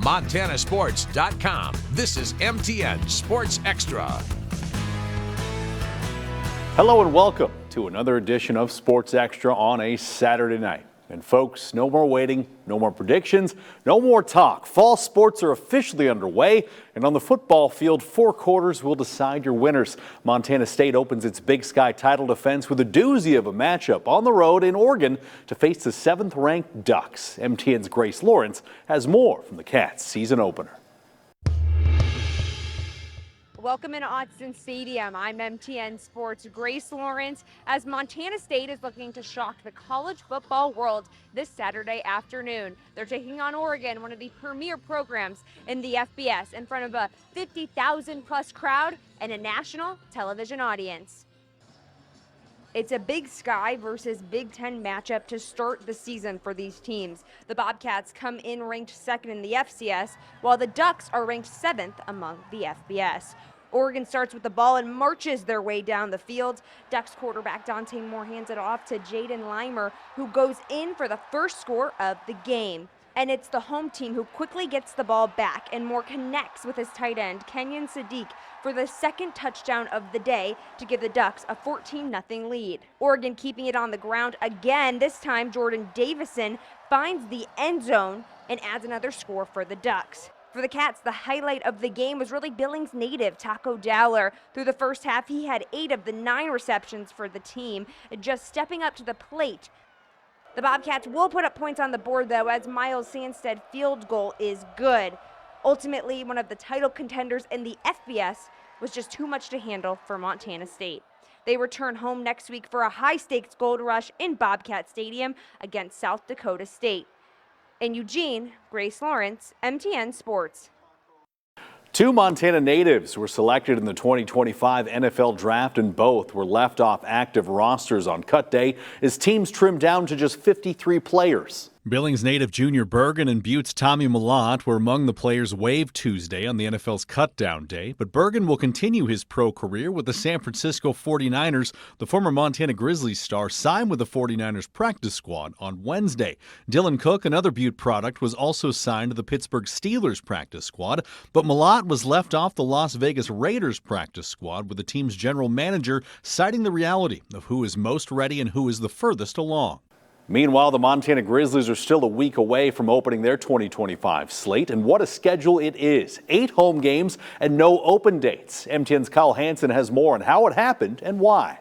MontanaSports.com. This is MTN Sports Extra. Hello and welcome to another edition of Sports Extra on a Saturday night. And folks, no more waiting, no more predictions, no more talk. Fall sports are officially underway, and on the football field, 4 quarters will decide your winners. Montana State opens its Big Sky title defense with a doozy of a matchup on the road in Oregon to face the 7th-ranked Ducks. MTN's Grace Lawrence has more from the Cats' season opener. Welcome into Autzen Stadium. I'm MTN Sports' Grace Lawrence as Montana State is looking to shock the college football world this Saturday afternoon. They're taking on Oregon, one of the premier programs in the FBS, in front of a 50,000-plus crowd and a national television audience. It's a Big Sky versus Big Ten matchup to start the season for these teams. The Bobcats come in ranked 2nd in the FCS, while the Ducks are ranked 7th among the FBS. Oregon starts with the ball and marches their way down the field. Ducks quarterback Dante Moore hands it off to Jaden Limer, who goes in for the first score of the game. And it's the home team who quickly gets the ball back, and Moore connects with his tight end, Kenyon Sadiq, for the 2nd touchdown of the day to give the Ducks a 14-0 lead. Oregon keeping it on the ground again. This time, Jordan Davison finds the end zone and adds another score for the Ducks. For the Cats, the highlight of the game was really Billings native Taco Dowler. Through the first half, he had 8 of the 9 receptions for the team, just stepping up to the plate. The Bobcats will put up points on the board, though, as Miles Sandstead field goal is good. Ultimately, one of the title contenders in the FBS was just too much to handle for Montana State. They return home next week for a high-stakes gold rush in Bobcat Stadium against South Dakota State. In Eugene, Grace Lawrence, MTN Sports. 2 Montana natives were selected in the 2025 NFL Draft, and both were left off active rosters on cut day as teams trimmed down to just 53 players. Billings native Junior Bergen and Butte's Tommy Mellott were among the players waived Tuesday on the NFL's cutdown day, but Bergen will continue his pro career with the San Francisco 49ers. The former Montana Grizzlies star signed with the 49ers practice squad on Wednesday. Dylan Cook, another Butte product, was also signed to the Pittsburgh Steelers practice squad, but Mellott was left off the Las Vegas Raiders practice squad, with the team's general manager citing the reality of who is most ready and who is the furthest along. Meanwhile, the Montana Grizzlies are still a week away from opening their 2025 slate, and what a schedule it is. 8 home games and no open dates. MTN's Kyle Hansen has more on how it happened and why.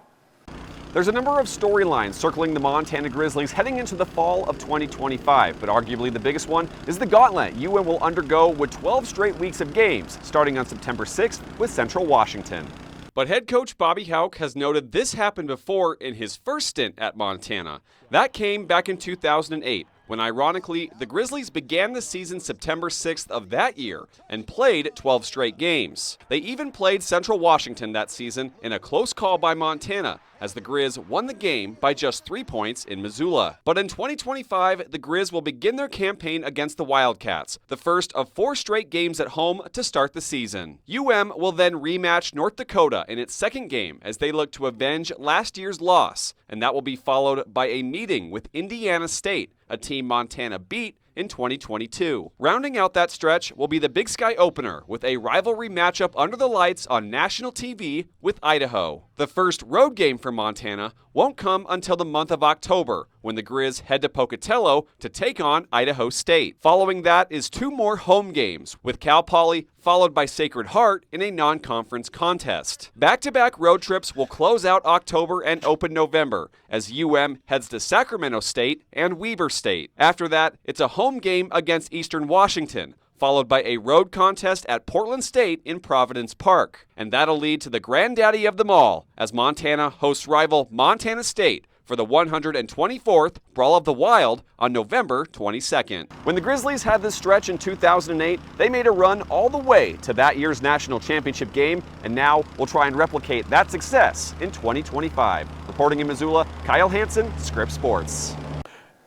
There's a number of storylines circling the Montana Grizzlies heading into the fall of 2025, but arguably the biggest one is the gauntlet UM will undergo with 12 straight weeks of games, starting on September 6th with Central Washington. But head coach Bobby Hauck has noted this happened before in his first stint at Montana. That came back in 2008, when ironically, the Grizzlies began the season September 6th of that year and played 12 straight games. They even played Central Washington that season in a close call by Montana, as the Grizz won the game by just 3 points in Missoula. But in 2025, the Grizz will begin their campaign against the Wildcats, the first of 4 straight games at home to start the season. UM will then rematch North Dakota in its second game as they look to avenge last year's loss, and that will be followed by a meeting with Indiana State, a team Montana beat in 2022. Rounding out that stretch will be the Big Sky opener with a rivalry matchup under the lights on national TV with Idaho. The first road game for Montana won't come until the month of October, when the Grizz head to Pocatello to take on Idaho State. Following that is 2 more home games, with Cal Poly followed by Sacred Heart in a non-conference contest. Back-to-back road trips will close out October and open November, as UM heads to Sacramento State and Weber State. After that, it's a home game against Eastern Washington, followed by a road contest at Portland State in Providence Park. And that'll lead to the granddaddy of them all, as Montana hosts rival Montana State for the 124th Brawl of the Wild on November 22nd. When the Grizzlies had this stretch in 2008, they made a run all the way to that year's national championship game, and now we'll try and replicate that success in 2025. Reporting in Missoula, Kyle Hansen, Scripps Sports.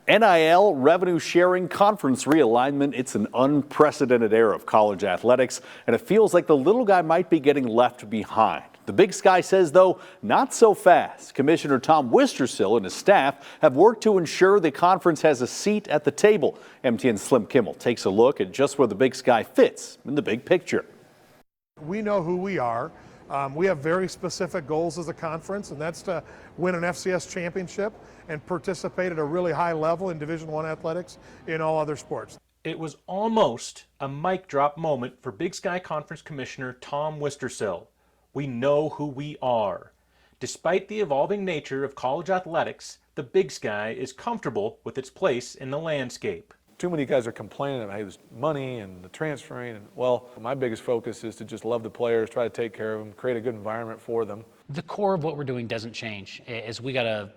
NIL revenue sharing conference realignment. It's an unprecedented era of college athletics, and it feels like the little guy might be getting left behind. The Big Sky says, though, not so fast. Commissioner Tom Wistrcill and his staff have worked to ensure the conference has a seat at the table. MTN's Slim Kimmel takes a look at just where the Big Sky fits in the big picture. We know who we are. We have very specific goals as a conference, and that's to win an FCS championship and participate at a really high level in Division I athletics in all other sports. It was almost a mic drop moment for Big Sky Conference Commissioner Tom Wistrcill. We know who we are. Despite the evolving nature of college athletics, the Big Sky is comfortable with its place in the landscape. Too many guys are complaining about the money and the transferring. And, well, my biggest focus is to just love the players, try to take care of them, create a good environment for them. The core of what we're doing doesn't change. Is we gotta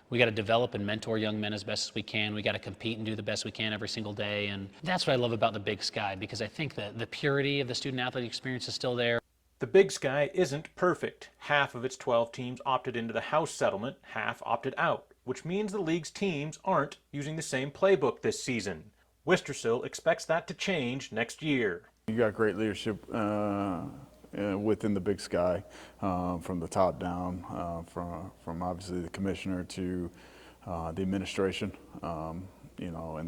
develop and mentor young men as best as we can. We gotta compete and do the best we can every single day. And that's what I love about the Big Sky, because I think that the purity of the student athlete experience is still there. The Big Sky isn't perfect. Half of its 12 teams opted into the house settlement, half opted out, which means the league's teams aren't using the same playbook this season. Wistrcill expects that to change next year. You got great leadership within the Big Sky, from the top down, from obviously the commissioner to the administration, and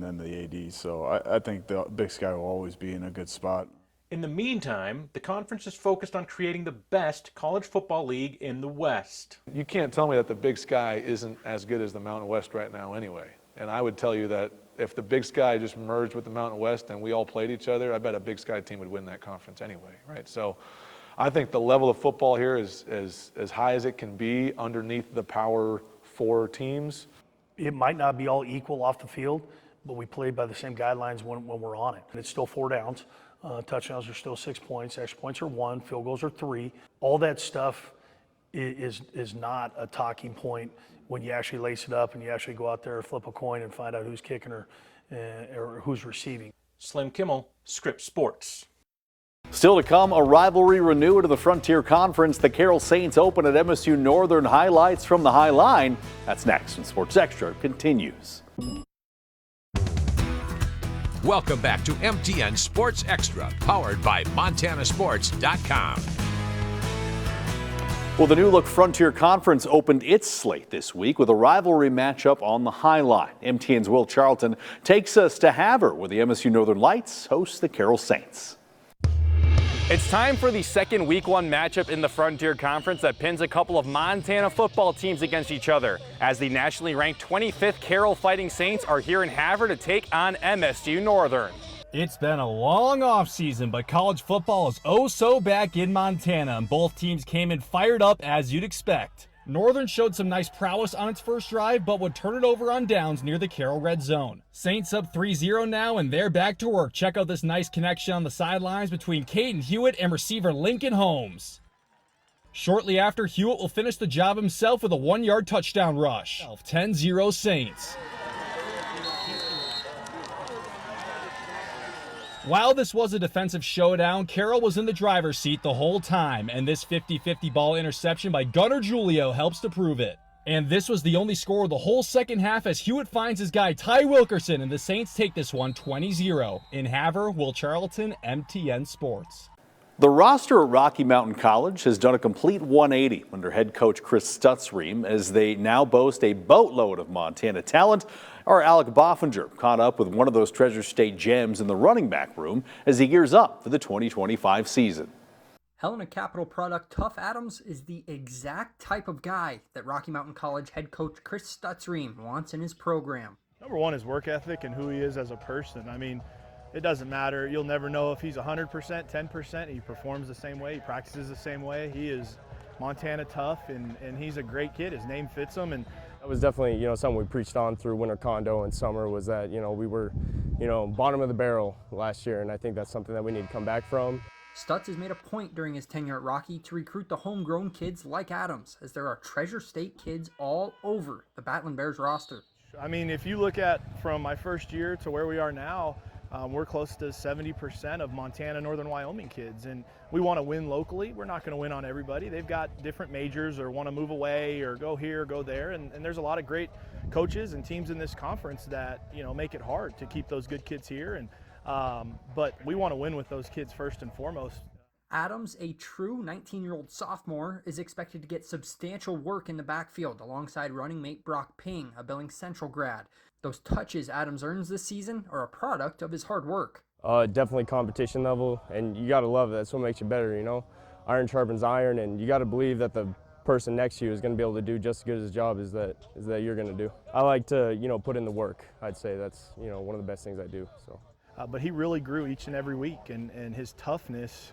then the AD. So I think the Big Sky will always be in a good spot. In the meantime, the conference is focused on creating the best college football league in the West. You can't tell me that the Big Sky isn't as good as the Mountain West right now anyway. And I would tell you that if the Big Sky just merged with the Mountain West and we all played each other, I bet a Big Sky team would win that conference anyway, right? So I think the level of football here is as high as it can be underneath the Power 4 teams. It might not be all equal off the field, but we played by the same guidelines when we're on it. And it's still 4 downs. Touchdowns are still 6 points. Extra points are 1. Field goals are 3. All that stuff is not a talking point when you actually lace it up and you actually go out there, flip a coin, and find out who's kicking or who's receiving. Slim Kimmel, Scripps Sports. Still to come, a rivalry renewed in the Frontier Conference. The Carroll Saints open at MSU Northern. Highlights from the High Line. That's next when Sports Extra continues. Welcome back to MTN Sports Extra, powered by MontanaSports.com. Well, the new look Frontier Conference opened its slate this week with a rivalry matchup on the High Line. MTN's Will Charlton takes us to Havre, where the MSU Northern Lights host the Carroll Saints. It's time for the second Week 1 matchup in the Frontier Conference that pins a couple of Montana football teams against each other, as the nationally ranked 25th Carroll Fighting Saints are here in Havre to take on MSU Northern. It's been a long offseason, but college football is oh so back in Montana, and both teams came in fired up as you'd expect. Northern showed some nice prowess on its first drive, but would turn it over on downs near the Carroll red zone. Saints up 3-0 now, and they're back to work. Check out this nice connection on the sidelines between Caden Hewitt and receiver Lincoln Holmes. Shortly after, Hewitt will finish the job himself with a 1-yard touchdown rush. 10-0 Saints. While this was a defensive showdown, Carroll was in the driver's seat the whole time, and this 50-50 ball interception by Gunnar Julio helps to prove it. And this was the only score of the whole second half as Hewitt finds his guy Ty Wilkerson, and the Saints take this one 20-0. In Havre, Will Charlton, MTN Sports. The roster at Rocky Mountain College has done a complete 180 under head coach Chris Stutzriem, as they now boast a boatload of Montana talent. Our Alec Boffinger caught up with one of those Treasure State gems in the running back room as he gears up for the 2025 season. Helena Capital product Tough Adams is the exact type of guy that Rocky Mountain College head coach Chris Stutzriem wants in his program. Number one is work ethic and who he is as a person. I mean, it doesn't matter. You'll never know if he's 100%, 10%. He performs the same way. He practices the same way. He is Montana tough, and he's a great kid. His name fits him. And that was definitely, something we preached on through winter condo and summer, was that, we were, bottom of the barrel last year, and I think that's something that we need to come back from. Stutz has made a point during his tenure at Rocky to recruit the homegrown kids like Adams, as there are Treasure State kids all over the Battling Bears roster. I mean, if you look at from my first year to where we are now, we're close to 70% of Montana, Northern Wyoming kids, and we want to win locally. We're not going to win on everybody. They've got different majors or want to move away or go here, go there, and there's a lot of great coaches and teams in this conference that, make it hard to keep those good kids here. And but we want to win with those kids first and foremost. Adams, a true 19-year-old sophomore, is expected to get substantial work in the backfield alongside running mate Brock Ping, a Billings Central grad. Those touches Adams earns this season are a product of his hard work. Definitely competition level, and you got to love it. That's what makes you better, you know. Iron sharpens iron, and you got to believe that the person next to you is going to be able to do just as good as job as that you're going to do. I like to, you know, put in the work. I'd say that's, you know, one of the best things I do. So. But he really grew each and every week, and his toughness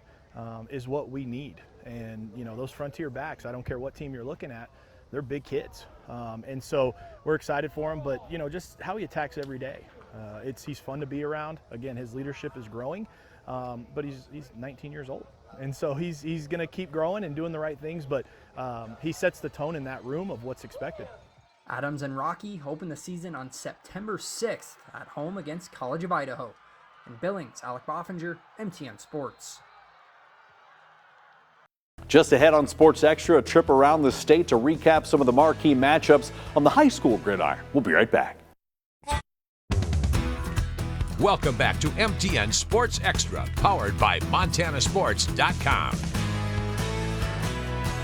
is what we need. And, you know, those frontier backs, I don't care what team you're looking at, they're big kids. And so we're excited for him, but, you know, just how he attacks every day. He's fun to be around. Again, his leadership is growing, but he's 19 years old. And so he's going to keep growing and doing the right things, but he sets the tone in that room of what's expected. Adams and Rocky open the season on September 6th at home against College of Idaho. In Billings, Alec Boffinger, MTN Sports. Just ahead on Sports Extra, a trip around the state to recap some of the marquee matchups on the high school gridiron. We'll be right back. Welcome back to MTN Sports Extra, powered by MontanaSports.com.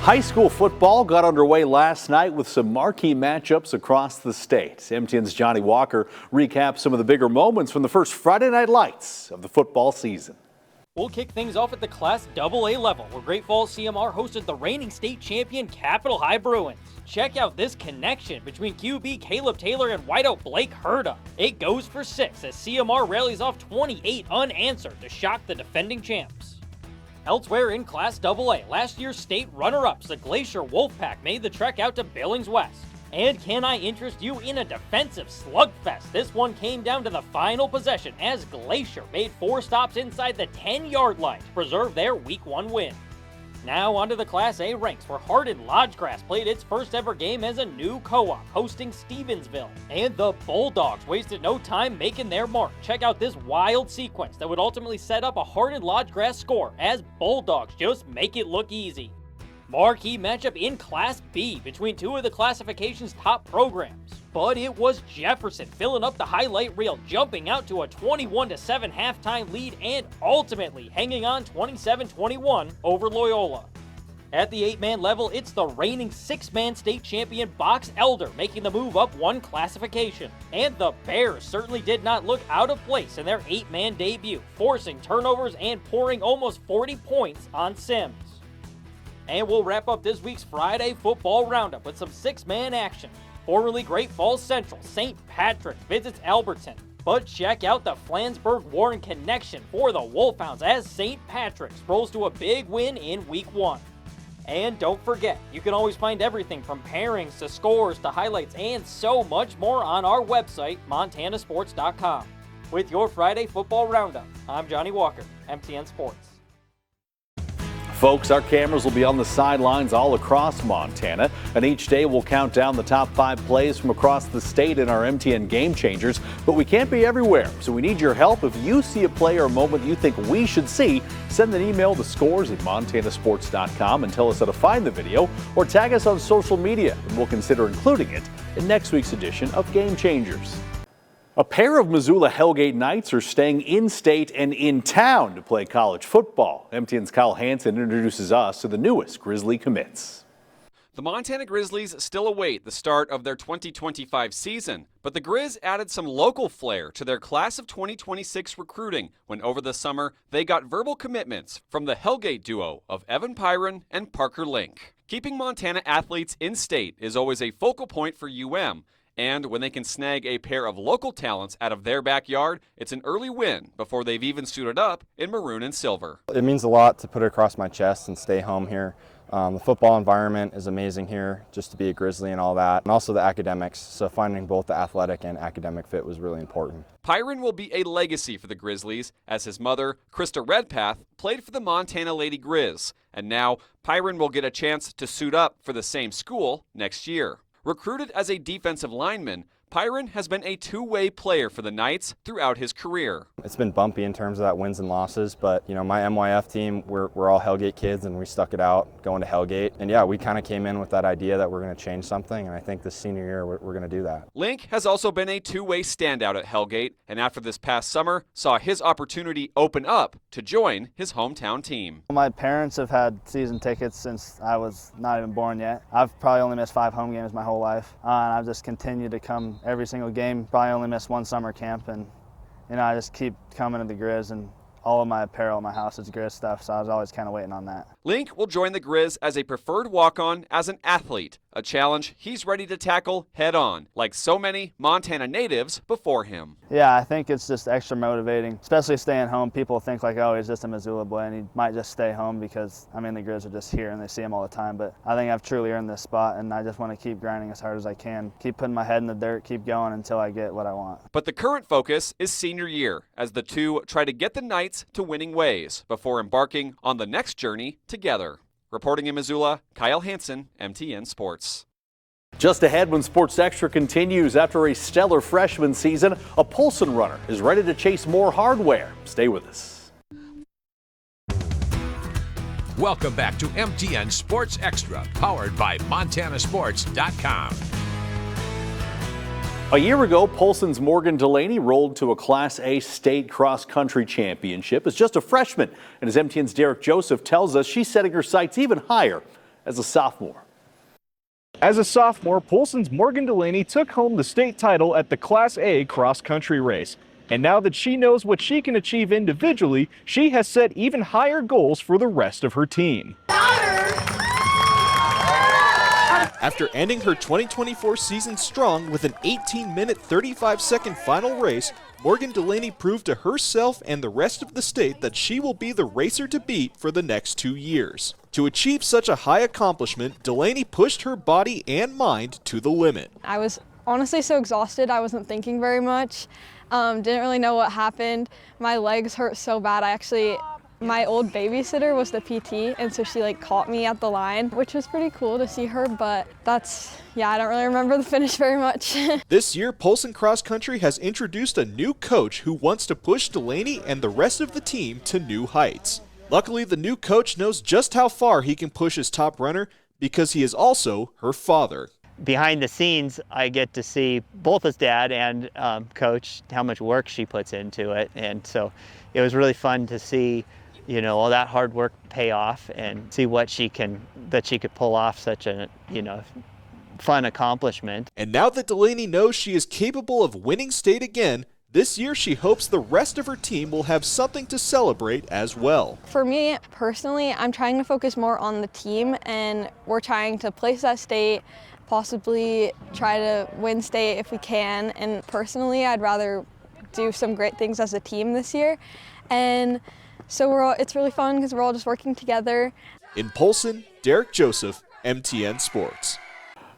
High school football got underway last night with some marquee matchups across the state. MTN's Johnny Walker recaps some of the bigger moments from the first Friday night lights of the football season. We'll kick things off at the Class AA level, where Great Falls CMR hosted the reigning state champion Capitol High Bruins. Check out this connection between QB Caleb Taylor and wideout Blake Herda. It goes for 6 as CMR rallies off 28 unanswered to shock the defending champs. Elsewhere in Class AA, last year's state runner-ups, the Glacier Wolfpack, made the trek out to Billings West. And can I interest you in a defensive slugfest? This one came down to the final possession as Glacier made 4 stops inside the 10-yard line to preserve their Week 1 win. Now onto the Class A ranks, where Hardin Lodgegrass played its first ever game as a new co-op, hosting Stevensville. And the Bulldogs wasted no time making their mark. Check out this wild sequence that would ultimately set up a Hardin Lodgegrass score as Bulldogs just make it look easy. Marquee matchup in Class B between 2 of the classification's top programs. But it was Jefferson filling up the highlight reel, jumping out to a 21-7 halftime lead and ultimately hanging on 27-21 over Loyola. At the 8-man level, it's the reigning 6-man state champion Box Elder making the move up 1 classification. And the Bears certainly did not look out of place in their 8-man debut, forcing turnovers and pouring almost 40 points on Sims. And we'll wrap up this week's Friday football roundup with some 6-man action. Formerly Great Falls Central, St. Patrick visits Alberton. But check out the Flansburgh-Warren connection for the Wolfhounds as St. Patrick's rolls to a big win in Week 1. And don't forget, you can always find everything from pairings to scores to highlights and so much more on our website, MontanaSports.com. With your Friday football roundup, I'm Johnny Walker, MTN Sports. Folks, our cameras will be on the sidelines all across Montana, and each day we'll count down the top 5 plays from across the state in our MTN Game Changers. But we can't be everywhere, so we need your help. If you see a play or a moment you think we should see, send an email to scores@montanasports.com and tell us how to find the video, or tag us on social media, and we'll consider including it in next week's edition of Game Changers. A pair of Missoula Hellgate Knights are staying in-state and in town to play college football. MTN's Kyle Hansen introduces us to the newest Grizzly commits. The Montana Grizzlies still await the start of their 2025 season, but the Grizz added some local flair to their class of 2026 recruiting when over the summer they got verbal commitments from the Hellgate duo of Evan Pyron and Parker Link. Keeping Montana athletes in-state is always a focal point for UM, and when they can snag a pair of local talents out of their backyard, it's an early win before they've even suited up in maroon and silver. It means a lot to put it across my chest and stay home here. The football environment is amazing here, just to be a Grizzly and all that, and also the academics, so finding both the athletic and academic fit was really important. Pyron will be a legacy for the Grizzlies, as his mother, Krista Redpath, played for the Montana Lady Grizz, and now Pyron will get a chance to suit up for the same school next year. Recruited as a defensive lineman, Pyron has been a two-way player for the Knights throughout his career. It's been bumpy in terms of that wins and losses, but you know, my MYF team, we're all Hellgate kids and we stuck it out going to Hellgate. And yeah, we kind of came in with that idea that we're going to change something, and I think this senior year we're going to do that. Link has also been a two-way standout at Hellgate, and after this past summer, saw his opportunity open up to join his hometown team. My parents have had season tickets since I was not even born yet. I've probably only missed 5 home games my whole life, and I've just continued to come every single game. Probably only missed 1 summer camp, and you know, I just keep coming to the Grizz, and all of my apparel in my house is Grizz stuff, so I was always kind of waiting on that. Link will join the Grizz as a preferred walk-on as an athlete, a challenge he's ready to tackle head-on, like so many Montana natives before him. Yeah, I think it's just extra motivating, especially staying home. People think like, oh, he's just a Missoula boy and he might just stay home because, I mean, the Grizz are just here and they see him all the time. But I think I've truly earned this spot, and I just want to keep grinding as hard as I can, keep putting my head in the dirt, keep going until I get what I want. But the current focus is senior year, as the two try to get the Knights to winning ways before embarking on the next journey together. Reporting in Missoula, Kyle Hansen, MTN Sports. Just ahead when Sports Extra continues, after a stellar freshman season, a Polson runner is ready to chase more hardware. Stay with us. Welcome back to MTN Sports Extra, powered by MontanaSports.com. A year ago, Polson's Morgan Delaney rolled to a Class A state cross-country championship as just a freshman. And as MTN's Derek Joseph tells us, she's setting her sights even higher as a sophomore. As a sophomore, Polson's Morgan Delaney took home the state title at the Class A cross-country race. And now that she knows what she can achieve individually, she has set even higher goals for the rest of her team. After ending her 2024 season strong with an 18-minute, 35-second final race, Morgan Delaney proved to herself and the rest of the state that she will be the racer to beat for the next 2 years. To achieve such a high accomplishment, Delaney pushed her body and mind to the limit. I was honestly so exhausted, I wasn't thinking very much. Didn't really know what happened. My legs hurt so bad. My old babysitter was the PT, and so she caught me at the line, which was pretty cool to see her, but I don't really remember the finish very much. This year, Polson Cross Country has introduced a new coach who wants to push Delaney and the rest of the team to new heights. Luckily, the new coach knows just how far he can push his top runner because he is also her father. Behind the scenes, I get to see both his dad and coach how much work she puts into it, and so it was really fun to see all that hard work pay off and see what she could pull off such a, fun accomplishment. And now that Delaney knows she is capable of winning state again, this year she hopes the rest of her team will have something to celebrate as well. For me personally, I'm trying to focus more on the team, and we're trying to place that state, possibly try to win state if we can. And personally, I'd rather do some great things as a team this year. And so it's really fun because we're all just working together. In Polson, Derek Joseph, MTN Sports.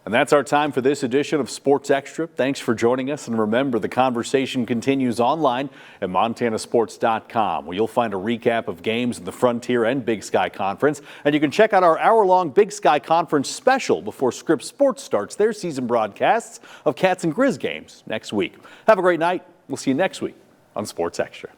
And that's our time for this edition of Sports Extra. Thanks for joining us. And remember, the conversation continues online at MontanaSports.com, where you'll find a recap of games in the Frontier and Big Sky Conference. And you can check out our hour-long Big Sky Conference special before Scripps Sports starts their season broadcasts of Cats and Grizz games next week. Have a great night. We'll see you next week on Sports Extra.